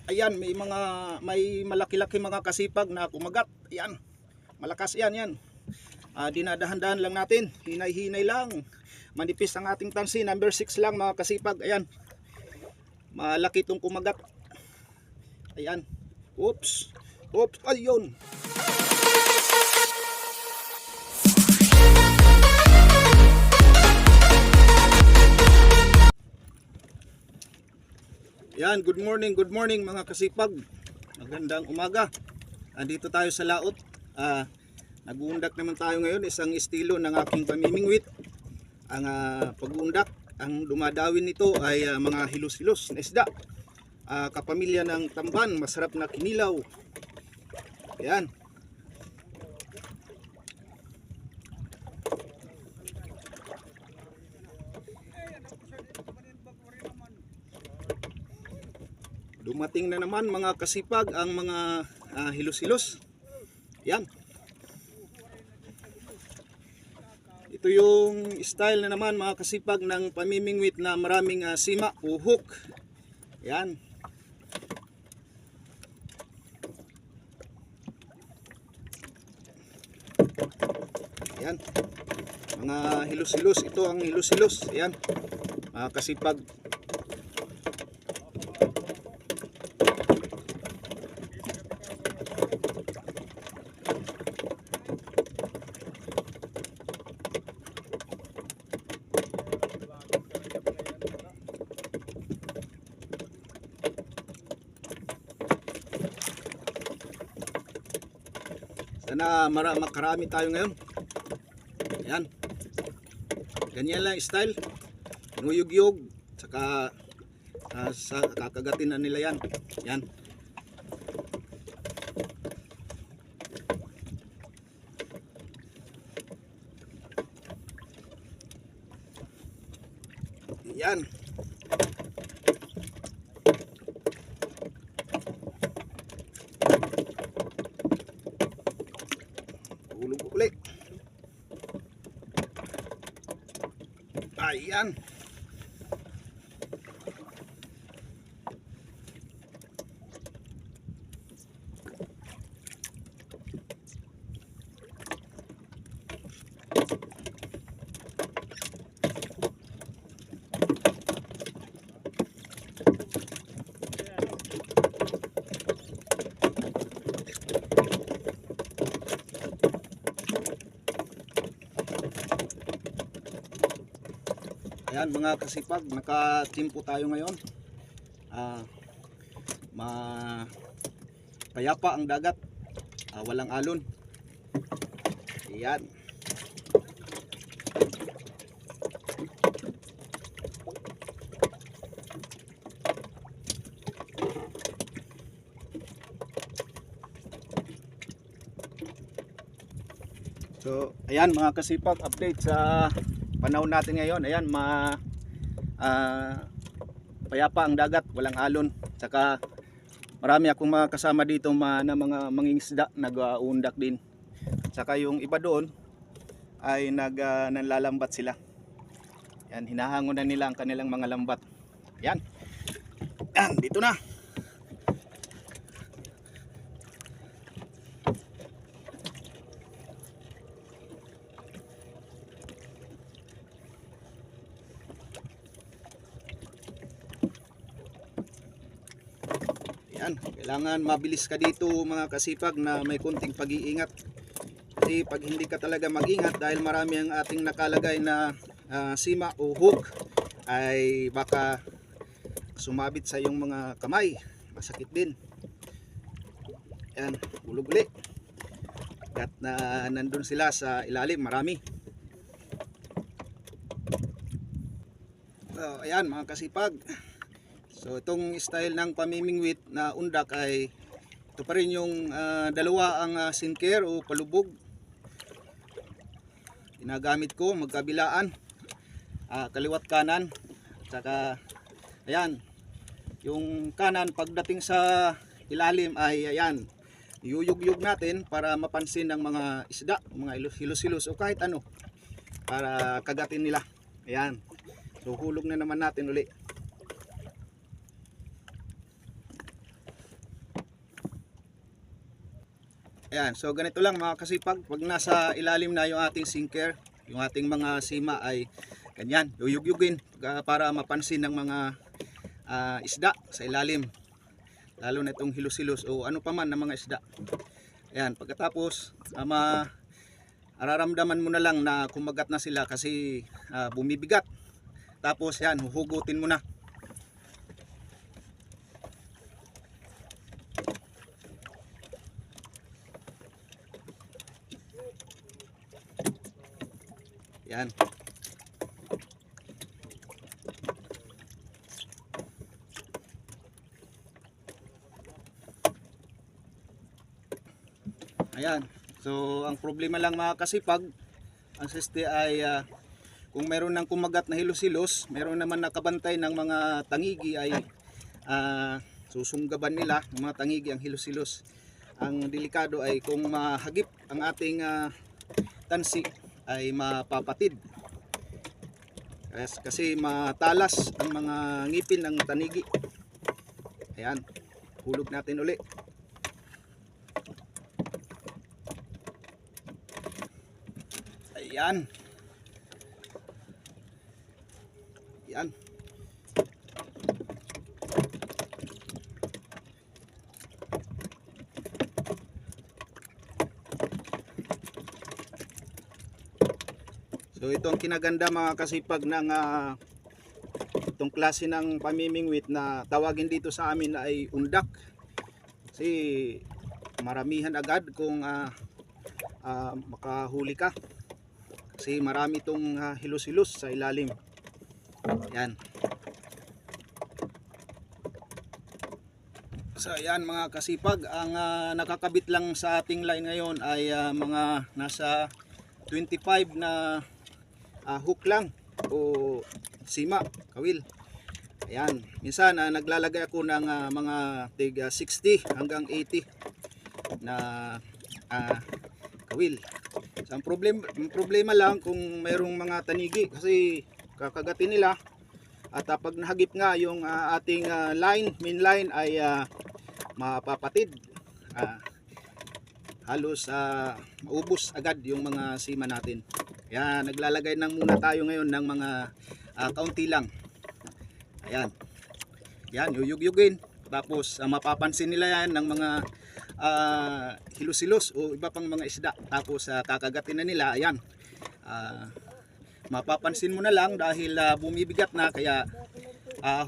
Ayan, may malaki-laki mga kasipag na kumagat. Ayan. Malakas yan. Dinadahan-dahan lang natin. Hinay-hinay lang. Manipis ang ating tansi. Number 6 lang mga kasipag. Ayan. Malaki itong kumagat. Ayan. Oops. Ayun. Yan, good morning mga kasipag. Magandang umaga. Andito tayo sa laot. Nag-uundak naman tayo ngayon. Isang estilo ng aking pamimingwit. Ang pag-uundak, ang dumadawin nito ay mga hilos-hilos na isda. Kapamilya ng tamban, masarap na kinilaw. Yan. Dumating na naman mga kasipag ang mga hilos-hilos. Yan. Ito yung style na naman mga kasipag ng pamimingwit na maraming sima o hook. Yan. Yan. Mga hilos-hilos. Ito ang hilos-hilos. Yan. Mga kasipag. Sana makarami tayo ngayon. Yan. Ganyan lang style. Nuyug-yug. Saka kakagatin na nila yan. Yan. Yan. Ulog ulit. Ayan. Ayan mga kasipag, nakatimpo tayo ngayon. Payapa ang dagat, walang alon. Ayan. So ayan mga kasipag, update sa panahon natin ngayon. Ayan, payapa ang dagat, walang alon. Saka marami akong mga kasama dito na mga mangingisda, nag-uundak din. Saka yung iba doon ay nanlalambat sila. Yan, hinahangon na nila ang kanilang mga lambat. Yan. Yan, dito na. Yan, kailangan mabilis ka dito mga kasipag na may kunting pag-iingat. Kasi pag hindi ka talaga mag-ingat dahil marami ang ating nakalagay na sima o hook, ay baka sumabit sa iyong mga kamay. Masakit din. Yan, ulog ulit. At nandun sila sa ilalim, marami. So, ayan mga kasipag. So itong style ng pamimingwit na undak ay ito pa rin yung dalawa ang sinker o palubog. Ginagamit ko magkabilaan, kaliwat kanan. Saka ayan, yung kanan pagdating sa ilalim ay ayan, yuyug-yug natin para mapansin ng mga isda, mga hilos-hilos o kahit ano, para kagatin nila. Ayan, so hulog na naman natin uli. Ayan, so ganito lang mga kasipag, pag nasa ilalim na yung ating sinker, yung ating mga sima ay ganyan, yuyugyugin para mapansin ng mga isda sa ilalim, lalo na itong hilos-hilos o ano pa man ng mga isda. Ayan, pagkatapos mararamdaman mo na lang na kumagat na sila kasi bumibigat. Tapos yan, huhugutin mo na. Yan. Ayan. So, ang problema lang mga kasipag, ang siste ay kung meron ng kumagat na hilos-hilos, meron naman nakabantay ng mga tangigi ay susunggaban nila ng mga tangigi ang hilos-hilos. Ang delikado ay kung mahagip ang ating tansi ay mapapatid. Kasi matalas ang mga ngipin ng tanigi. Ayan, hulog natin uli. Ayan. Ayan. So ito ang kinaganda mga kasipag ng itong klase ng pamimingwit na tawagin dito sa amin na ay undak. Kasi maramihan agad kung makahuli ka. Kasi marami itong hilos-hilos sa ilalim. Yan. So ayan mga kasipag, ang nakakabit lang sa ating line ngayon ay mga nasa 25 na hook lang o sima, kawil. Ayan, minsan naglalagay ako ng mga tig 60 hanggang 80 na kawil. So, ang problema lang kung mayroong mga tanigi kasi kakagatin nila at pag nahagip nga yung ating main line ay mapapatid. Halos maubos agad yung mga sima natin. Kaya naglalagay muna tayo ngayon ng mga kaunti lang. Ayan. Yan, yuyugyugin. Tapos mapapansin nila yan ng mga hilos-hilos o iba pang mga isda. Tapos kakagatin na nila. Ayan. Mapapansin mo na lang dahil bumibigat na kaya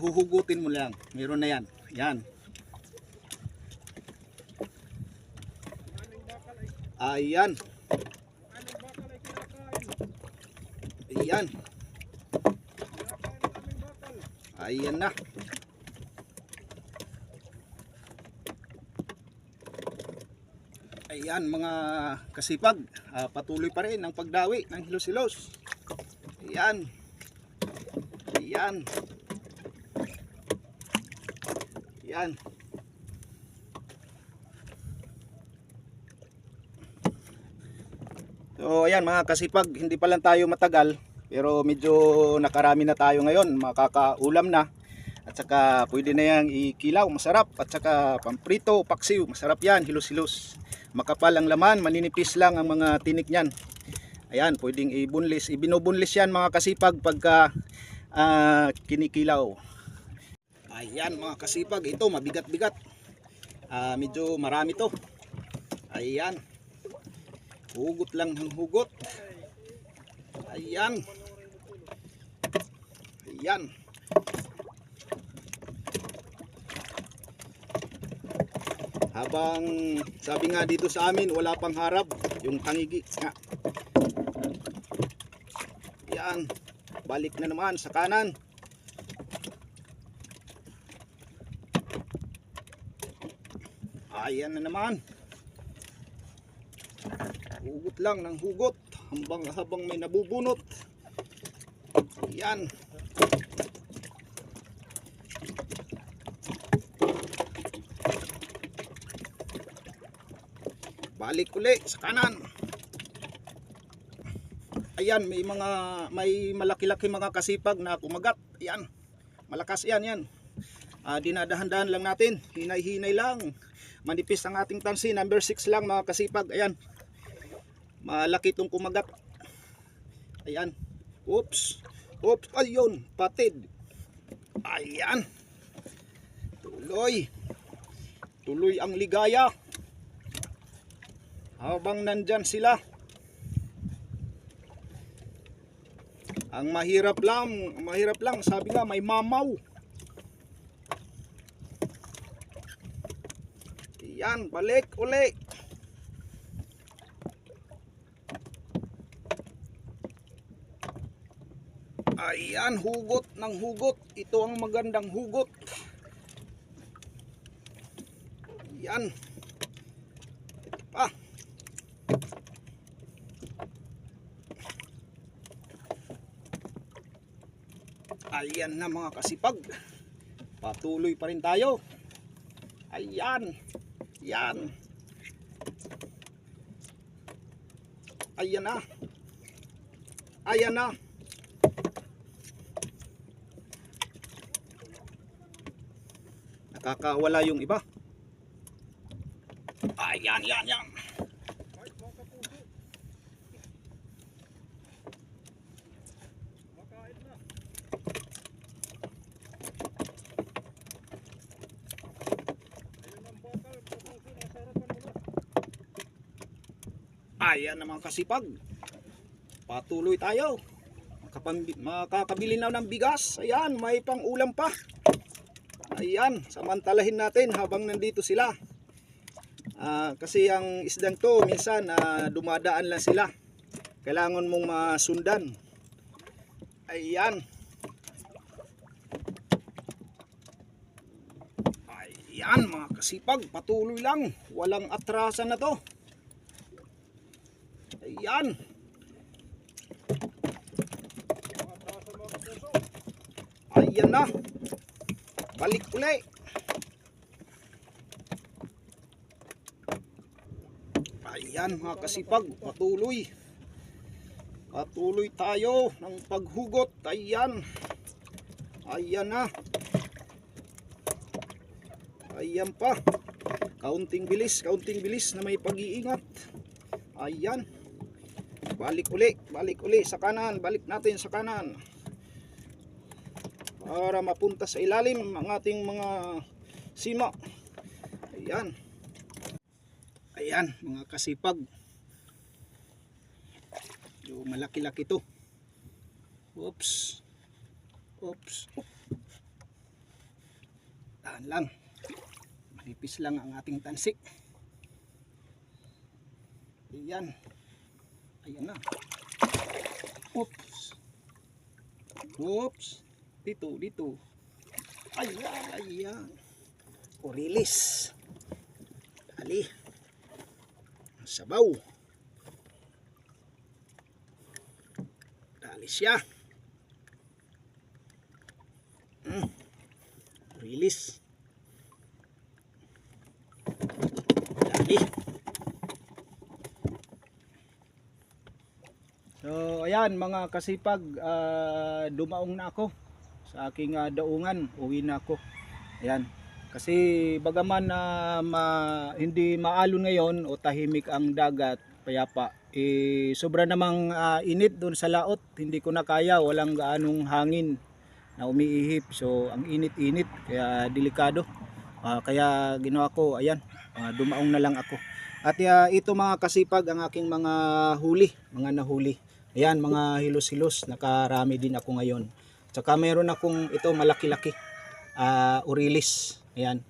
huhugutin mo lang. Meron na yan. Yan. Ayan. Ayan. Ayan na. Ayan mga kasipag, patuloy pa rin ang pagdawi ng hilos-hilos. Ayan. Ayan. Ayan. So ayan mga kasipag, hindi pa lang tayo matagal pero medyo nakarami na tayo ngayon, makakaulam na at saka pwede na yang ikilaw, masarap, at saka pamprito, paksiw, masarap yan, hilos-hilos. Makapal ang laman, maninipis lang ang mga tinik niyan. Ayan, pwedeng ibunlis, ibinubunlis yan mga kasipag pagka kinikilaw. Ayan mga kasipag, ito mabigat-bigat. Medyo marami to. Ayan. Hugot lang ng hugot. Ayan. Ayan. Habang sabi nga dito sa amin wala pang harap yung tangigi nga. Ayan. Balik na naman sa kanan. Ayan na naman. Hugot lang ng hugot habang may nabubunot. Yan. Balik uli sa kanan. Ayan, may malaki-laki mga kasipag na kumagat. Ayan. Malakas yan. dinadahan-dahan lang natin, hinay-hinay lang. Manipis ang ating tansi, number 6 lang mga kasipag. Ayan, malaki itong kumagat. Ayan, oops, ayun, patid. Ayan, tuloy ang ligaya habang nandyan sila. Ang mahirap lang, sabi nga may mamaw. Yan, balik uli. Ayan, hugot ng hugot. Ito ang magandang hugot. Yan. Ito pa. Ayan na mga kasipag. Patuloy pa rin tayo. Ayan. Yan. Ayan na. Ayan na. Nakakawala yung iba. Ayan, yan. Ayan na mga kasipag. Patuloy tayo. Makakabili na ng bigas. Ayan, may pang ulam pa. Ayan, samantalahin natin habang nandito sila. Kasi ang isdang to minsan dumadaan lang sila. Kailangan mong masundan. Ayan. Ayan mga kasipag, patuloy lang. Walang atrasan na to. Ayan. Ayan na. Balik uli. Ayan mga kasipag, patuloy. Patuloy tayo ng paghugot. Ayan. Ayan na. Ayan pa. Kaunting bilis na may pag-iingat. Ayan. Balik uli sa kanan. Balik natin sa kanan. Para mapunta sa ilalim ang ating mga sima. Ayan. Ayan mga kasipag. Yung malaki-laki to. Oops. Tahan lang. Manipis lang ang ating tansik. Ayan. Ayan na. Oops. Dito. Ayan. Orilis. Dali. Sabaw. Dali siya. Orilis. Dali. So ayan mga kasipag, dumaong na ako sa aking daungan. Uwi na ako. Ayan. Kasi bagaman hindi maalon ngayon o tahimik ang dagat, payapa, sobra namang init doon sa laot. Hindi ko na kaya, walang gaanong hangin na umiihip. So ang init-init, kaya delikado. Kaya ginawa ko, ayan, dumaong na lang ako. At ito mga kasipag ang aking mga nahuli. Ayan, mga hilos-hilos, nakarami din ako ngayon. Tsaka meron akong ito malaki-laki, orilis. Ayan,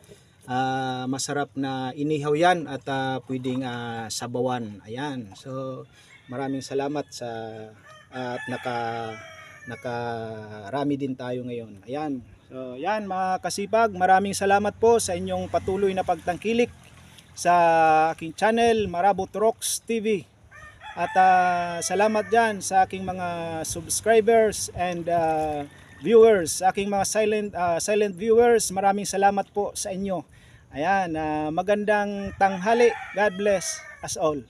masarap na inihaw yan at pwedeng sabawan. Ayan, so maraming salamat at nakarami din tayo ngayon. Ayan, so yan mga kasipag, maraming salamat po sa inyong patuloy na pagtangkilik sa aking channel Marabot Rocks TV. At salamat dyan sa aking mga subscribers and viewers, aking mga silent viewers. Maraming salamat po sa inyo. Ayan, magandang tanghali. God bless us all.